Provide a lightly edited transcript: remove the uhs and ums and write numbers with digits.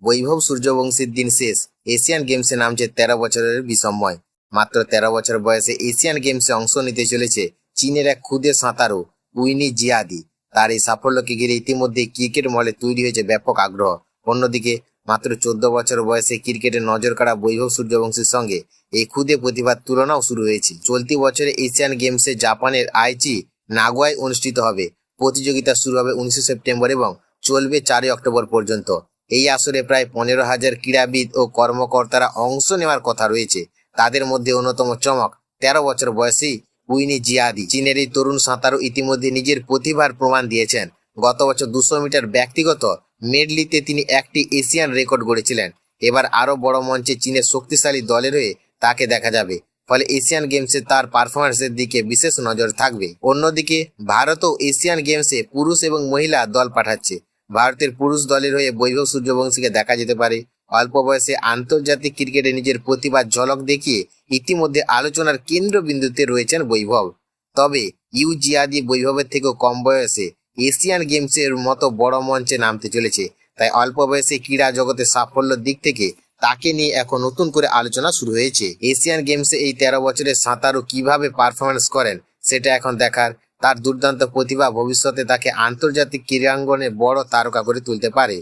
বৈভব সূর্যবংশীর দিন শেষ। এশিয়ান গেমসে নামছে 13 বছরের বিস্ময়। মাত্র 13 বছর বয়সে এশিয়ান গেমসে অংশ নিতে চলেছে চীনের এক ক্ষুদে সাঁতারু উইনি জিয়াদি। তার এই সাফল্যকে ঘিরে ইতিমধ্যে ক্রিকেট মহলে তৈরি হয়েছে ব্যাপক আগ্রহ। অন্যদিকে মাত্র 14 বছর বয়সে ক্রিকেটে নজর কাড়া বৈভব সূর্যবংশীর সঙ্গে এই ক্ষুদে প্রতিভার তুলনাও শুরু হয়েছে। চলতি বছরে এশিয়ান গেমসে জাপানের আইচি নাগোয়ায় অনুষ্ঠিত হবে। প্রতিযোগিতা শুরু হবে 19 সেপ্টেম্বর এবং চলবে 4 অক্টোবর পর্যন্ত। এই আসরে প্রায় 15,000 ক্রীড়াবিদ ও কর্মকর্তারা অংশ নেওয়ার কথা রয়েছে। তাদের মধ্যে অন্যতম চমক 13 বছর বয়সী উইনি জিয়াদি। চীনের এই তরুণ সাঁতারু ইতিমধ্যে নিজের প্রতিভার প্রমাণ দিয়েছেন। গত বছর 200 মিটার ব্যক্তিগত মেডলিতে তিনি একটি এশিয়ান রেকর্ড গড়েছিলেন। এবার আরো বড় মঞ্চে চীনের শক্তিশালী দলের হয়ে তাকে দেখা যাবে। ফলে এশিয়ান গেমসে তার পারফরমেন্সের দিকে বিশেষ নজর থাকবে। অন্যদিকে ভারতও এশিয়ান গেমসে পুরুষ এবং মহিলা দল পাঠাচ্ছে। ভারতের পুরুষ দলের হয়ে বৈভব সূর্যবংশীকে দেখা যেতে পারে। অল্প বয়সে আন্তর্জাতিক ক্রিকেটে নিজের প্রতিভার ঝলক দেখিয়ে ইতিমধ্যে আলোচনার কেন্দ্রবিন্দুতে রয়েছেন বৈভব। তবে জিয়াদি বৈভবের থেকেও কম বয়সে এশিয়ান গেমসের মতো বড় মঞ্চে নামতে চলেছে। তাই অল্প বয়সে ক্রীড়া জগতের সাফল্যের দিক থেকে তাকে নিয়ে এখন নতুন করে আলোচনা শুরু হয়েছে। এশিয়ান গেমসে এই 13 বছরের সাঁতারু কিভাবে পারফরমেন্স করেন সেটা এখন দেখার। তার দুর্দান্ত প্রতিভা ভবিষ্যতে তাকে আন্তর্জাতিক ক্রীড়াঙ্গনে বড় তারকা করে তুলতে পারে।